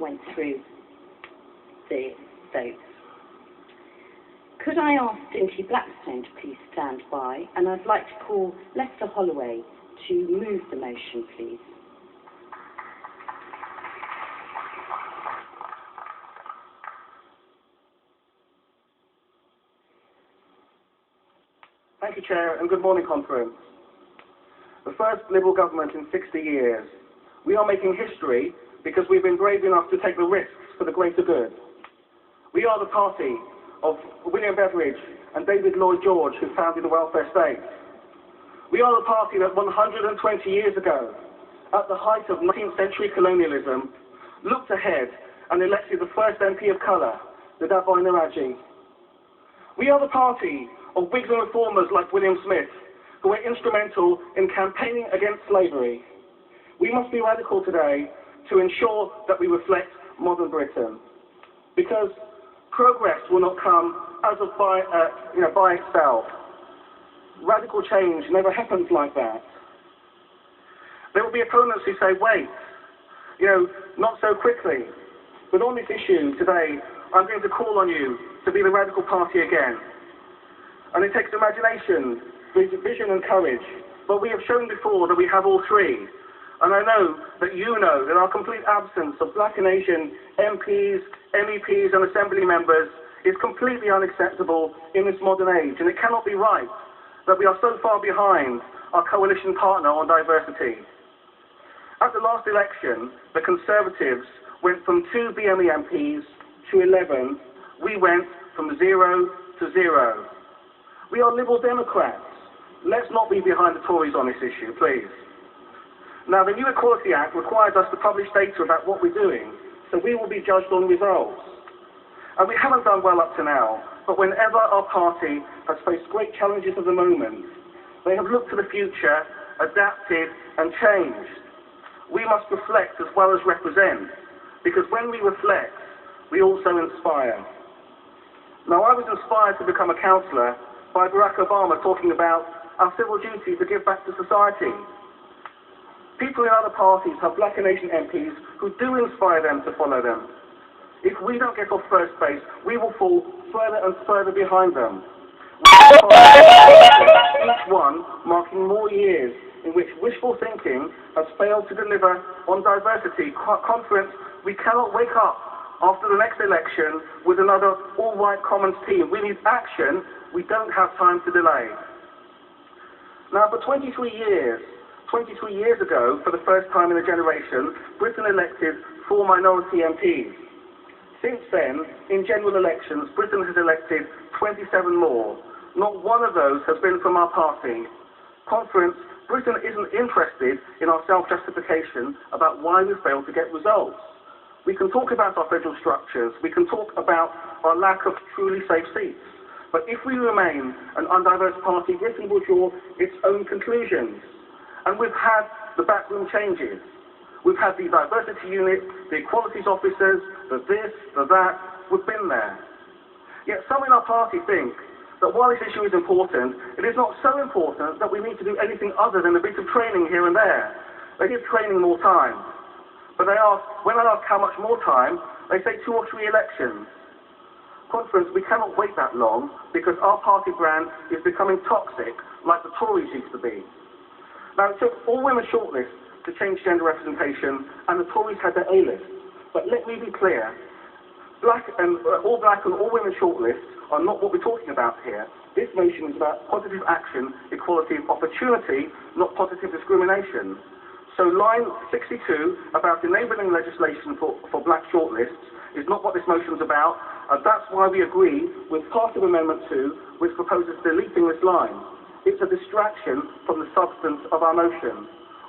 went through the votes. Could I ask Dinty Blackstone to please stand by, and I'd like to call Lester Holloway to move the motion, please. Thank you, Chair, and good morning, Conference. The first Liberal government in 60 years. We are making history because we've been brave enough to take the risks for the greater good. We are the party of William Beveridge and David Lloyd George, who founded the welfare state. We are the party that 120 years ago, at the height of 19th century colonialism, looked ahead and elected the first MP of colour, the Davai Naraji. We are the party of Whigs and reformers like William Smith, who were instrumental in campaigning against slavery. We must be radical today to ensure that we reflect modern Britain, because progress will not come by itself. Radical change never happens like that. There will be opponents who say, wait, not so quickly. But on this issue today, I'm going to call on you to be the radical party again. And it takes imagination, vision and courage. But we have shown before that we have all three. And I know that you know that our complete absence of Black and Asian MPs, MEPs and Assembly members is completely unacceptable in this modern age. And it cannot be right that we are so far behind our coalition partner on diversity. At the last election, the Conservatives went from 2 BME MPs to 11. We went from 0 to 0. We are Liberal Democrats. Let's not be behind the Tories on this issue, please. Now, the new Equality Act requires us to publish data about what we're doing, so we will be judged on results. And we haven't done well up to now, but whenever our party has faced great challenges of the moment, they have looked to the future, adapted and changed. We must reflect as well as represent, because when we reflect, we also inspire. Now, I was inspired to become a councillor by Barack Obama talking about our civil duty to give back to society. People in other parties have Black and Asian MPs who do inspire them to follow them. If we don't get off first base, we will fall further and further behind them. Each one marking more years in which wishful thinking has failed to deliver on diversity. Conference, we cannot wake up after the next election with another all-white Commons team. We need action. We don't have time to delay. Now, for 23 years ago, for the first time in a generation, Britain elected 4 minority MPs. Since then, in general elections, Britain has elected 27 more. Not one of those has been from our party. Conference, Britain isn't interested in our self-justification about why we failed to get results. We can talk about our federal structures, we can talk about our lack of truly safe seats, but if we remain an undiverse party, Britain will draw its own conclusions. And we've had the backroom changes. We've had the diversity unit, the equalities officers, the this, the that. We've been there. Yet some in our party think that while this issue is important, it is not so important that we need to do anything other than a bit of training here and there. They give training more time. But when I ask how much more time, they say 2 or 3 elections. Conference, we cannot wait that long because our party brand is becoming toxic like the Tories used to be. Now, it took all-women shortlists to change gender representation, and the Tories had their A-list. But let me be clear, all black and all-women shortlists are not what we're talking about here. This motion is about positive action, equality of opportunity, not positive discrimination. So line 62 about enabling legislation for black shortlists is not what this motion is about, and that's why we agree with part of Amendment 2, which proposes deleting this line. It's a distraction from the substance of our motion.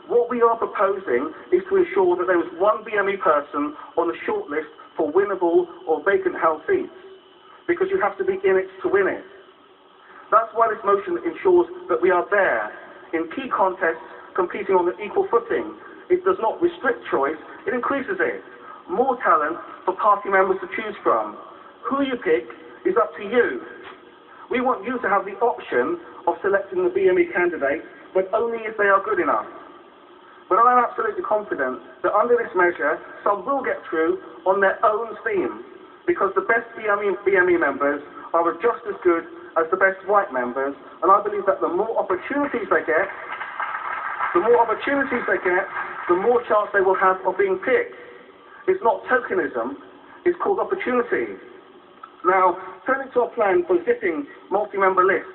What we are proposing is to ensure that there is 1 BME person on the shortlist for winnable or vacant held seats, because you have to be in it to win it. That's why this motion ensures that we are there, in key contests, competing on an equal footing. It does not restrict choice, it increases it. More talent for party members to choose from. Who you pick is up to you. We want you to have the option of selecting the BME candidate, but only if they are good enough. But I'm absolutely confident that under this measure, some will get through on their own steam, because the best BME members are just as good as the best white members, and I believe that the more opportunities they get, the more chance they will have of being picked. It's not tokenism, it's called opportunity. Now, turning to our plan for zipping multi-member lists,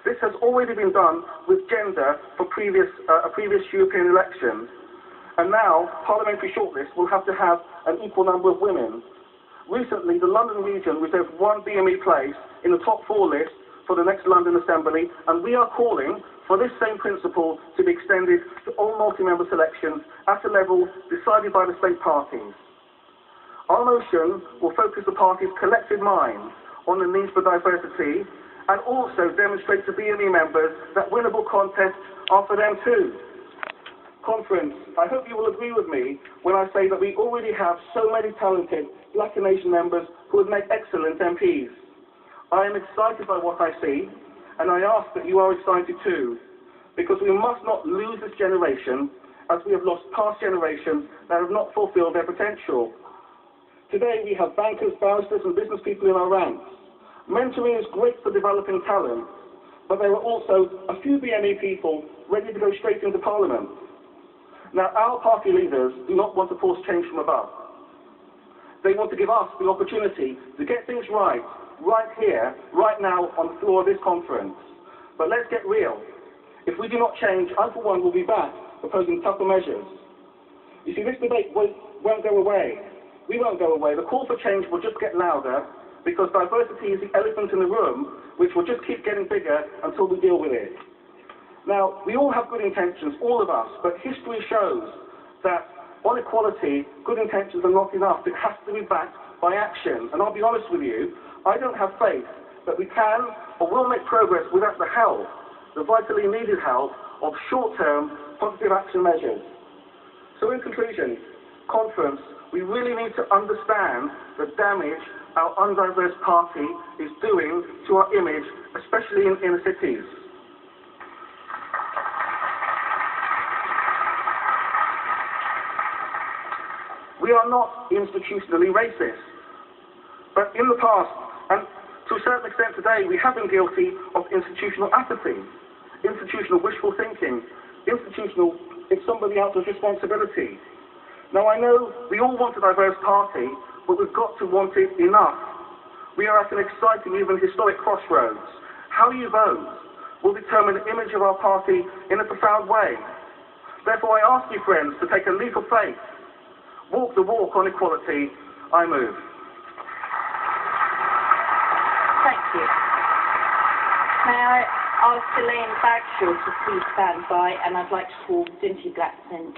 this has already been done with gender for a previous European election, and now parliamentary shortlists will have to have an equal number of women. Recently, the London region reserved one BME place in the top 4 list for the next London Assembly, and we are calling for this same principle to be extended to all multi-member selections at a level decided by the state parties. Our motion will focus the party's collective mind on the need for diversity and also demonstrate to BME members that winnable contests are for them too. Conference, I hope you will agree with me when I say that we already have so many talented Black Nation members who would make excellent MPs. I am excited by what I see, and I ask that you are excited too, because we must not lose this generation as we have lost past generations that have not fulfilled their potential. Today we have bankers, barristers and business people in our ranks. Mentoring is great for developing talent, but there are also a few BME people ready to go straight into Parliament. Now, our party leaders do not want to force change from above. They want to give us the opportunity to get things right here, right now, on the floor of this conference. But let's get real. If we do not change, I for one will be back proposing tougher measures. You see, this debate won't go away. We won't go away. The call for change will just get louder because diversity is the elephant in the room, which will just keep getting bigger until we deal with it. Now, we all have good intentions, all of us, but history shows that on equality, good intentions are not enough. It has to be backed by action. And I'll be honest with you, I don't have faith that we can or will make progress without the help, the vitally needed help, of short-term positive action measures. So in conclusion, conference, we really need to understand the damage our undiverse party is doing to our image, especially in inner cities. We are not institutionally racist, but in the past, and to a certain extent today, we have been guilty of institutional apathy, institutional wishful thinking, institutional it's somebody else's responsibility. Now I know we all want a diverse party, but we've got to want it enough. We are at an exciting, even historic crossroads. How you vote will determine the image of our party in a profound way. Therefore I ask you, friends, to take a leap of faith. Walk the walk on equality. I move. Thank you. May I ask Elaine Bagshaw to please stand by, and I'd like to call Cynthia Blackson